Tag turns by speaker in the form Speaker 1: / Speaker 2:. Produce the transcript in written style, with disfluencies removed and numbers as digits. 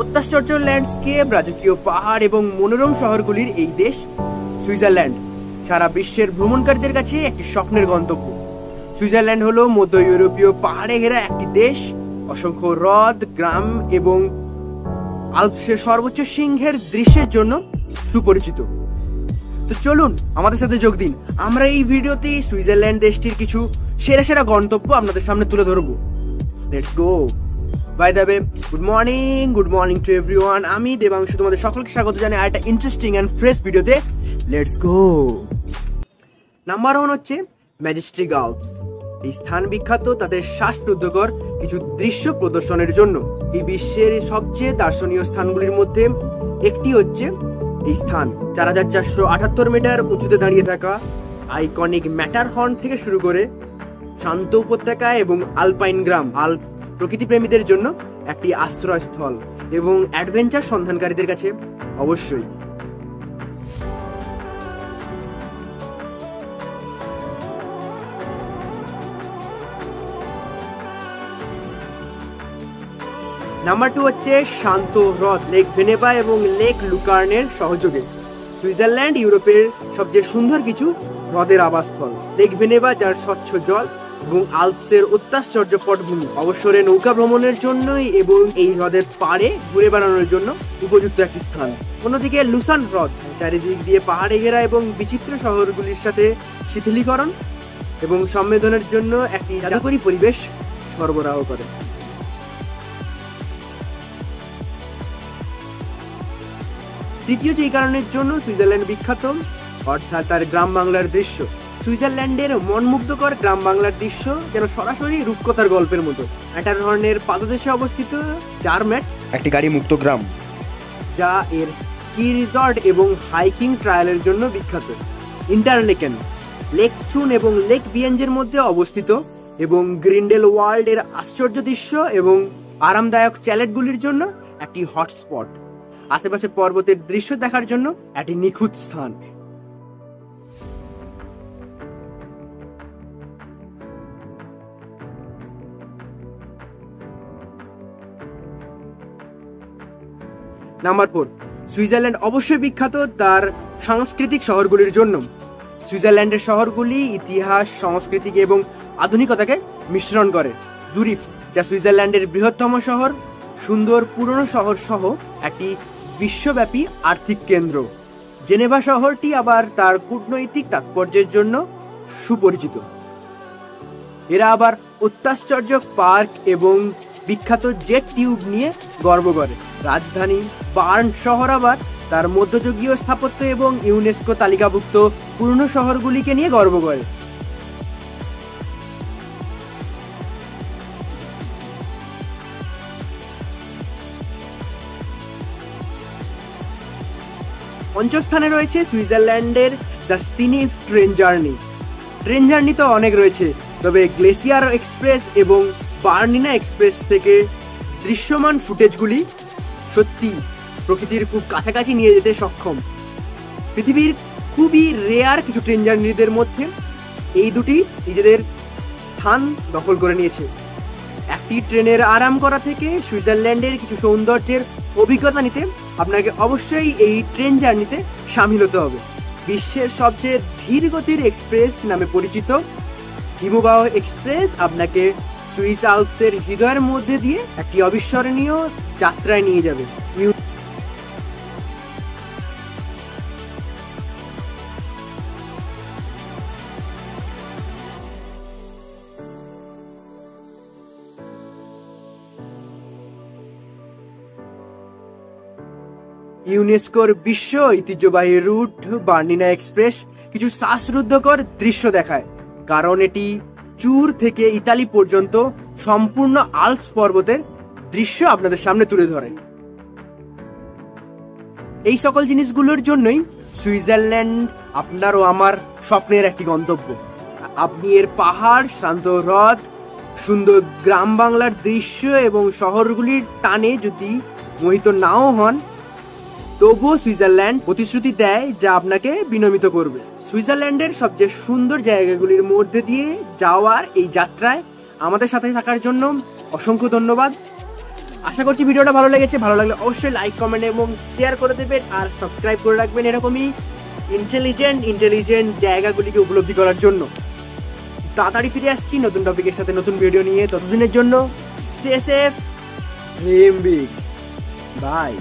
Speaker 1: অত্যাশ্চর্য landscape, রাজকীয় পাহাড় এবং মনোরম শহরগুলির এই দেশ সুইজারল্যান্ড সারা বিশ্বের ভ্রমণকারীদের কাছে একটি স্বপ্নের গন্তব্য। সুইজারল্যান্ড হলো মধ্য ইউরোপীয় পাহাড়ে ঘেরা একটি দেশ। অসংখ্য হ্রদ, গ্রাম এবং আল্পসের সর্বোচ্চ সিংহের দৃশ্যের জন্য সুপরিচিত। তো চলুন আমাদের সাথে যোগ দিন। আমরা এই ভিডিওতে সুইজারল্যান্ড দেশটির কিছু সেরা সেরা গন্তব্য আপনাদের সামনে তুলে ধরবো। Let's go. By the way, good morning to everyone. আমি দেবাংশু তোমাদের সকলকে স্বাগত জানাই একটা ইন্টারেস্টিং এন্ড ফ্রেশ ভিডিওতে। Let's go. নাম্বার 1 হচ্ছে ম্যাজেস্টিক আল্পস। এই স্থান বিখ্যাত তাদের শ্বাসরুদ্ধকর কিছু দৃশ্য প্রদর্শনের জন্য। এই বিশ্বের সবচেয়ে দর্শনীয় স্থানগুলির মধ্যে একটি হচ্ছে এই স্থান। 4478 মিটার উঁচুতে দাঁড়িয়ে থাকা আইকনিক ম্যাটারহর্ন থেকে শুরু করে শান্ত উপত্যকা এবং আলপাইন গ্রাম, আল্পস প্রকৃতিপ্রেমীদের জন্য একটি আশ্রয়স্থল এবং অ্যাডভেঞ্চার সন্ধানকারীদের কাছে অবশ্যই। নাম্বার 2 হচ্ছে শান্ত হ্রদ লেক ভেনেভা এবং লেক লুকার্নের সহযোগে। সুইজারল্যান্ড ইউরোপের সবচেয়ে সুন্দর কিছু হ্রদের আবাসস্থল। লেক ভেনেভা, যার স্বচ্ছ জল এবং আল্পসের অত্যাশ্চর্য পটভূমি, অবসরে নৌকা ভ্রমণের জন্যই এবং এই হ্রদের পাড়ে ঘুরে বেড়ানোর জন্য উপযুক্ত একটি স্থান। অন্যদিকে লুসান হ্রদ চারিদিক দিয়ে পাহাড়ে ঘেরা এবং বিচিত্র শহরগুলির সাথে শিথিলীকরণ এবং সম্মেলনের জন্য একটি জাদুকরী পরিবেশ সরবরাহ করে। তৃতীয় যে কারণের জন্য সুইজারল্যান্ড বিখ্যাত, অর্থাৎ তার গ্রাম বাংলার দৃশ্য। সুইজারল্যান্ডের মনমুগ্ধকর গ্রাম বাংলার দৃশ্য যেন সরাসরি রূপকথার গল্পের মতো। ম্যাটারহর্নের পাদদেশে অবস্থিত জারম্যাট, একটি গাড়ি মুক্ত গ্রাম যা এর স্কি রিসর্ট এবং হাইকিং ট্রায়ালের জন্য বিখ্যাত। ইন্টারলেকেন, লেক থুন এবং লেক বিয়েঞ্জের মধ্যে অবস্থিত এবং গ্রিন্ডেল ওয়ার্ল্ড এর আশ্চর্য দৃশ্য এবং আরামদায়ক চ্যালেটগুলির জন্য একটি হটস্পট। আশেপাশে পর্বতের দৃশ্য দেখার জন্য একটি নিখুঁত স্থান। নাম্বার 4, সুইজারল্যান্ড অবশ্যই বিখ্যাত তার সাংস্কৃতিক শহরগুলির জন্য। সুইজারল্যান্ডের শহরগুলি ইতিহাস, সংস্কৃতি এবং আধুনিকতাকে মিশ্রণ করে। জুরিখ, যা সুইজারল্যান্ডের বৃহত্তম শহর, সুন্দর পুরনো শহর সহ একটি বিশ্বব্যাপী আর্থিক কেন্দ্র। জেনেভা শহরটি আবার তার কূটনৈতিক তাৎপর্যের জন্য সুপরিচিত। এরা আবার অত্যাশ্চর্য পার্ক এবং বিখ্যাত জেট টিউব নিয়ে গর্ব করে। রাজধানী বার্ন শহর আবার তার মধ্যযুগীয় স্থাপত্য এবং ইউনেস্কো তালিকাভুক্ত পুরনো শহরগুলিকে নিয়ে গর্ব করে। পঞ্চম স্থানে রয়েছে সুইজারল্যান্ডের the scenic train journey. Train journey তো অনেক রয়েছে, তবে গ্লেসিয়ার এক্সপ্রেস এবং বার্নিনা এক্সপ্রেস থেকে দৃশ্যমান ফুটেজগুলি সত্যি প্রকৃতির খুব কাছাকাছি নিয়ে যেতে সক্ষম। পৃথিবীর খুবই রেয়ার কিছু ট্রেন জার্নিদের মধ্যে এই দুটি নিজেদের স্থান দখল করে নিয়েছে। একটি ট্রেনের আরাম করা থেকে সুইজারল্যান্ডের কিছু সৌন্দর্যের অভিজ্ঞতা নিতে আপনাকে অবশ্যই এই ট্রেন জার্নিতে সামিল হতে হবে। বিশ্বের সবচেয়ে ধীর গতির এক্সপ্রেস নামে পরিচিত হিমবাহ এক্সপ্রেস আপনাকে সুইস আল্পসের হৃদয়ের মধ্যে দিয়ে একটি অবিস্মরণীয় যাত্রায় নিয়ে যাবে। ইউনেস্কোর বিশ্ব ঐতিহ্যবাহী রুট বার্নিনা এক্সপ্রেস কিছু শ্বাসরুদ্ধকর দৃশ্য দেখায়, কারণ এটি চুর থেকে ইতালি পর্যন্ত সম্পূর্ণ আল্পস পর্বতের দৃশ্য আপনাদের সামনে তুলে ধরে। এই সকল জিনিসগুলোর জন্যই সুইজারল্যান্ড আপনার ও আমার স্বপ্নের একটি গন্তব্য। আপনি এর পাহাড়, শান্ত হ্রদ, সুন্দর গ্রাম বাংলার দৃশ্য এবং শহরগুলির টানে যদি মোহিত নাও হন, তবুও সুইজারল্যান্ড প্রতিশ্রুতি দেয় যা আপনাকে বিনমিত করবে। সুইজারল্যান্ডের সবচেয়ে সুন্দর জায়গাগুলির মধ্যে দিয়ে যাওয়ার এই যাত্রায় আমাদের সাথে থাকার জন্য অসংখ্য ধন্যবাদ। আশা করছি ভিডিওটা ভালো লেগেছে। ভালো লাগলে অবশ্যই লাইক, কমেন্ট এবং শেয়ার করে দেবেন, আর সাবস্ক্রাইব করে রাখবেন এরকমই ইন্টেলিজেন্ট জায়গাগুলিকে উপলব্ধি করার জন্য। তাড়াতাড়ি ফিরে আসছি নতুন টপিকের সাথে, নতুন ভিডিও নিয়ে। ততদিনের জন্য stay safe, dream big, by.